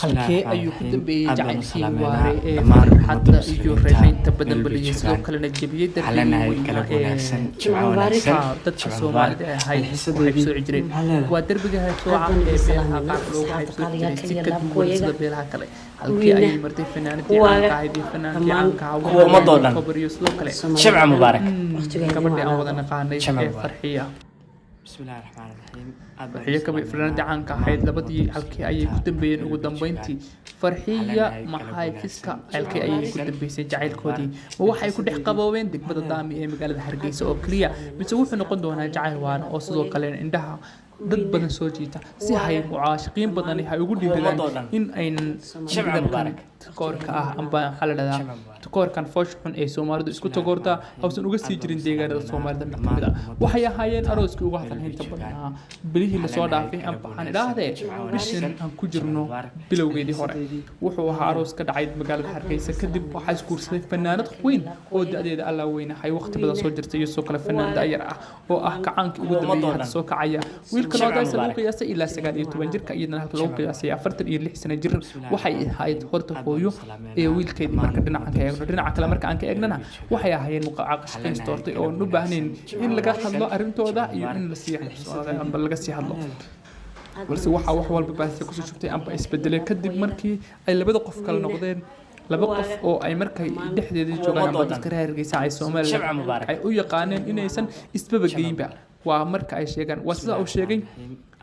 halkee ayuu ku dambeeyay aad baan u jacaylkii salaameynaa waare ee dhammaan farxadda ummadda iyo muslimiinta reereynta badan meel bay baliyay sidoo joogaan kalena jebiyey waxaa darbigii leenahay weynaa galab ee wanaagsan jimco wanaagsan dadka jimco Soomaalida mubaarak ahayd ku alxiisadeedii haybsooci jireen maxaa leedahay waa darbiga haybsooca ee beelaha qaar loogu haybsooci jiray si ka duwan sida beelaha kale halkii ayay martay fanaanadii caanka ahayd iyo fanaanadii caanka ahaa kuwa ummadoo dhan kobar iyo sidoo kale jimco mubaarak gabadhii aan wada naqaanay jimco ee mubaarak farxiya bismillahi raxmaani raxiim aad baan u farxiyo kamid salaameynaa fanaanadii caanka ahayd labadii halkii ayay ku dambeeyeen ugu dambeyntii farxiya maxay fiska halkii ayay ku dambeysay jacaylkoodii ma waxay ku dhex qaboobeen degmada daami ee magaalada hargeysa oo keliya mise wuxuu noqon doonaa jacayl waana oo sidoo kale indhaha dad badan soo jiita si hay mucaashiqiin badani hay ugu dhiiradaan in aynan midabkan takoorka ah amba maxaa la dhahdaa takoorkan foosh xun ee Soomaalidu isku tagoorta hawsan uga sii jirin deegaanada Soomaalida mid kamid ah waxay ahaayeen arooskii uga hadalhaynta badnaa bilihii lasoo dhaafay amba waxaan idhaahdee bishan aan ku jirno bilowgeedii hore wuxuu ahaa aroos ka dhacay magaalada Hargeysa kadib waxaa iskuursaday fanaanad weyn oo da'deeda alla weynahay waqti badan soo jirtay iyo soo kale fanaanad da'yar ah oo ah kacaankii ugu dambeeyay hadda soo kacaya wiilkan oo da'diisa lagu qiyaasay ilaa 19 jirka iyadana halka lagu qiyaasay 46 sano jir waxay ahayd horta hooyo ee wiilkeedii marka dhinaca ka eegno dhinaca kale marka aan ka eegnana waxay ahaayeen muqaacaqashqayn doortay oo u baahneen in laga hadlo arrintooda iyo in la sii xabsoodo amba laga sii hadlo balse waxa wax walba baasay ku soo shubtay amba isbedelay kadib markii ay labada qof kala noqdeen laba qof oo ay markay dhexdeedii joogaan amba dadka reer Hargeysa ay Soomaaliland ay u yaqaaneen inaysan isbaba geynba waa marka ay sheegaan waa sida uu sheegay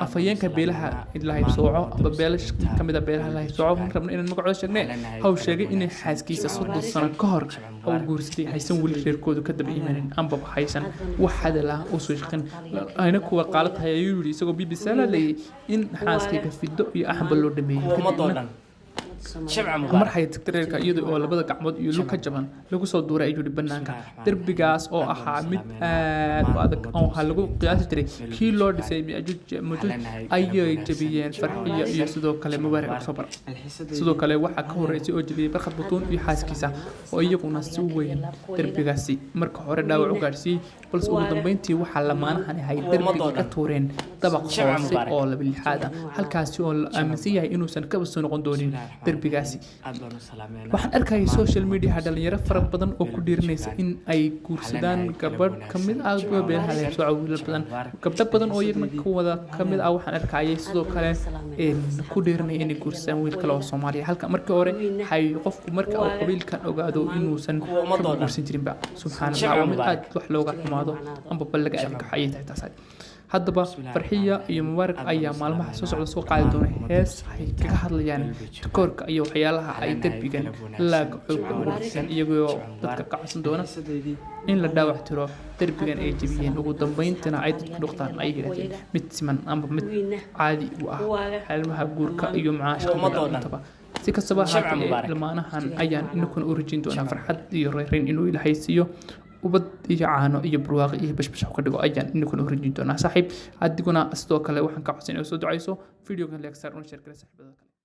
afayeenka beelaha la haybsooco amba beelash kamid ah beelaha la haybsooco rabna inaan magacooda sheegnay haw sheegay inay xaaskiisa 30 sano ka hor oo guursaday haysan wali reerkoodu ka daba iimanin amba haysan wax hadal ah oo soo shaqin ayna kuwa qaalad hayay yiri isagoo BBC la leeyay in xaaskiisa fido iyo axba loo dhameeyay mar hay tagtareerka iyada oo labada gacmood iyo lug ka jaban lagu soo duuray ayuu banaanka darbigaas oo ahaa mid aad u adag oo lagu qiyaasi jiray kii loo dhisay majuj ayay jabiyeen farxiyo iyo sidoo kale mubaarak October sidoo kale waxa ka horeysay oo jabiyay barkad butuun iyo xaaskiisa oo iyaguna si weyn darbigaasi marka hore dhaawac u gaarsiiyay balse ugu dambeyntii waxa lamaanahan ay darbiga ka tuureen dabaq hoose oo laba lixaad ah halkaasi oo la aaminsan yahay inuusan ka soo noqon doonin darbigaasi waxaan arkayay social media dhalinyaro fara badan oo ku dhiirinaysa in ay guursadaan gabadh kamid ah beelaha la soo wiilal badan gabdho badan oo iyagana ka wada kamid ah waxaan arkayay sidoo kale ku dhiirinay inay guursadaan wiil kale oo Soomaaliya halka markii hore hay qofku marka uu qabiilkan ogaado inuusan ka guursan jirinba subxaanallah waa aad wax looga xumaado amba balaga arkaxay taas haddaba farxiya iyo mubaarak ayaa maalmaha soo socda soo qaadi doona hees ay kaga hadlayaan takoorka iyo waxyaalaha ay darbigan laaga xoogga ugu dhigeen iyagoo dadka ka cabsan doona in la dhaawac tiro darbigan ay jabiyeen ugu dambeyntina ay dadku dhuqtaan ay yiraahdeen mid siman amba mid caadi u ah xaalmaha guurka iyo macaashka intaba si kastaba haatee ilmaanahan ayaan inakuna u rajin doonaa farxad iyo reereyn inuu ilaahay siiyo ubad iyo caano iyo barwaaqo iyo bashbash ka dhigo ayaan inakuna u rajin doonaa saaxiib adiguna sidoo kale waxaan ka codsan inay soo ducayso videogan leegsar una share kale saaxiibada kale